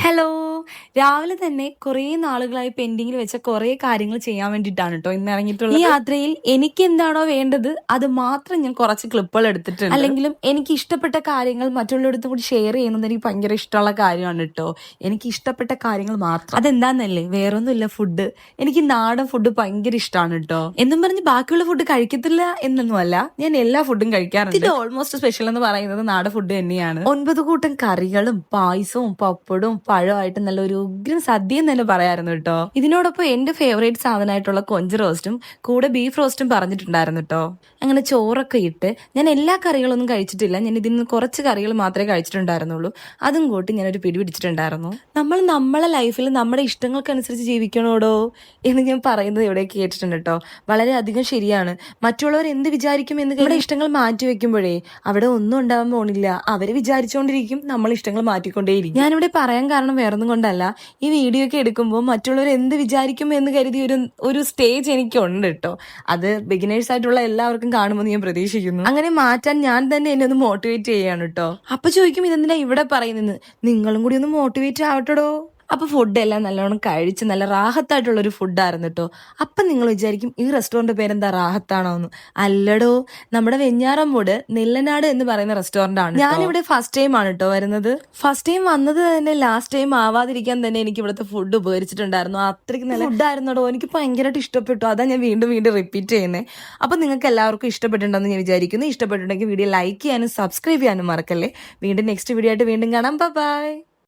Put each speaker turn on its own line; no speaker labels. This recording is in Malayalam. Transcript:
ഹലോ! രാവിലെ തന്നെ കുറേ നാളുകളായി പെൻഡിങ്ങിൽ വെച്ച കുറേ കാര്യങ്ങൾ ചെയ്യാൻ വേണ്ടിയിട്ടാണ് കേട്ടോ ഇന്ന് ഇറങ്ങിയിട്ടുള്ളത്. ഈ യാത്രയിൽ എനിക്കെന്താണോ വേണ്ടത് അത് മാത്രം ഞാൻ കുറച്ച് ക്ലിപ്പുകൾ എടുത്തിട്ടുണ്ട്. അല്ലെങ്കിലും എനിക്ക് ഇഷ്ടപ്പെട്ട കാര്യങ്ങൾ മറ്റുള്ളവരുടെ കൂടി ഷെയർ ചെയ്യുന്നത് എനിക്ക് ഭയങ്കര ഇഷ്ടമുള്ള കാര്യമാണ് കേട്ടോ. എനിക്ക് ഇഷ്ടപ്പെട്ട കാര്യങ്ങൾ മാത്രം. അതെന്താന്നല്ലേ, വേറൊന്നുമില്ല, ഫുഡ്. എനിക്ക് നാടൻ ഫുഡ് ഭയങ്കര ഇഷ്ടമാണ് കേട്ടോ. എന്നും പറഞ്ഞ് ബാക്കിയുള്ള ഫുഡ് കഴിക്കത്തില്ല എന്നൊന്നുമല്ല, ഞാൻ എല്ലാ ഫുഡും കഴിക്കാറുണ്ട്. ഇത് ഓൾമോസ്റ്റ് സ്പെഷ്യൽ എന്ന് പറയുന്നത് നാടൻ ഫുഡ് തന്നെയാണ്. 9 കൂട്ടം കറികളും പായസവും പപ്പടവും പഴമായിട്ട് നല്ല ഒരു ഉഗ്രൻ സദ്യ എന്ന് തന്നെ പറയായിരുന്നു കേട്ടോ. ഇതിനോടൊപ്പം എന്റെ ഫേവറേറ്റ് സാധനമായിട്ടുള്ള കൊഞ്ച് റോസ്റ്റും കൂടെ ബീഫ് റോസ്റ്റും പറഞ്ഞിട്ടുണ്ടായിരുന്നു കേട്ടോ. അങ്ങനെ ചോറൊക്കെ ഇട്ട് ഞാൻ എല്ലാ കറികളൊന്നും കഴിച്ചിട്ടില്ല. ഞാൻ ഇതിൽ നിന്ന് കുറച്ച് കറികൾ മാത്രമേ കഴിച്ചിട്ടുണ്ടായിരുന്നുള്ളൂ. അതും കൂട്ടി ഞാനൊരു പിടി പിടിച്ചിട്ടുണ്ടായിരുന്നു. നമ്മൾ നമ്മളെ ലൈഫിൽ നമ്മുടെ ഇഷ്ടങ്ങൾക്കനുസരിച്ച് ജീവിക്കണോടോ എന്ന് ഞാൻ പറയുന്നത് ഇവിടെ കേട്ടിട്ടുണ്ട് കേട്ടോ. വളരെയധികം ശരിയാണ്. മറ്റുള്ളവർ എന്ത് വിചാരിക്കും എന്ന് നമ്മുടെ ഇഷ്ടങ്ങൾ മാറ്റി വെക്കുമ്പോഴേ അവിടെ ഒന്നും ഉണ്ടാവാൻ പോണില്ല. അവര് വിചാരിച്ചുകൊണ്ടിരിക്കും, നമ്മൾ ഇഷ്ടങ്ങൾ മാറ്റിക്കൊണ്ടേയിരിക്കും. ഞാനിവിടെ പറയാൻ കാരണം വേറൊന്നും കൊണ്ടല്ല, ഈ വീഡിയോ ഒക്കെ എടുക്കുമ്പോൾ മറ്റുള്ളവർ എന്ത് വിചാരിക്കും എന്ന് കരുതി ഒരു സ്റ്റേജ് എനിക്കുണ്ട് കേട്ടോ. അത് ബിഗിനേഴ്സ് ആയിട്ടുള്ള എല്ലാവർക്കും കാണുമെന്ന് ഞാൻ പ്രതീക്ഷിക്കുന്നു. അങ്ങനെ മാറ്റാൻ ഞാൻ തന്നെ എന്നെ ഒന്ന് മോട്ടിവേറ്റ് ചെയ്യാണ് കേട്ടോ. അപ്പൊ ചോദിക്കും, ഇതെന്തിനാ ഇവിടെ പറയുന്നത്, നിങ്ങളും കൂടി ഒന്ന് മോട്ടിവേറ്റ് ആവട്ടടോ. അപ്പൊ ഫുഡെല്ലാം നല്ലോണം കഴിച്ച് നല്ല റാഹത്തായിട്ടുള്ള ഒരു ഫുഡായിരുന്നു കേട്ടോ. അപ്പൊ നിങ്ങൾ വിചാരിക്കും ഈ റെസ്റ്റോറന്റ് പേരെന്താ റാഹത്താണോ എന്ന്. അല്ലടോ, നമ്മുടെ വെഞ്ഞാറമ്മൂട് നെല്ലനാട് എന്ന് പറയുന്ന റെസ്റ്റോറന്റ് ആണ്. ഞാനിവിടെ ഫസ്റ്റ് ടൈം ആണ് കേട്ടോ വരുന്നത്. ഫസ്റ്റ് ടൈം വന്നത് തന്നെ ലാസ്റ്റ് ടൈം ആവാതിരിക്കാൻ തന്നെ എനിക്ക് ഇവിടുത്തെ ഫുഡ് ഉപകരിച്ചിട്ടുണ്ടായിരുന്നു. അത്രയ്ക്ക് നല്ല ഫുഡായിരുന്നടോ, എനിക്ക് ഭയങ്കരമായിട്ട് ഇഷ്ടപ്പെട്ടു. അതാ ഞാൻ വീണ്ടും വീണ്ടും റിപ്പീറ്റ് ചെയ്യുന്നത്. അപ്പൊ നിങ്ങൾക്ക് എല്ലാവർക്കും ഇഷ്ടപ്പെട്ടിട്ടുണ്ടെന്ന് ഞാൻ വിചാരിക്കുന്നു. ഇഷ്ടപ്പെട്ടിട്ടുണ്ടെങ്കിൽ വീഡിയോ ലൈക്ക് ചെയ്യാനും സബ്സ്ക്രൈബ് ചെയ്യാനും മറക്കല്ലേ. വീണ്ടും നെക്സ്റ്റ് വീഡിയോ ആയിട്ട് വീണ്ടും കാണാം. ബൈ.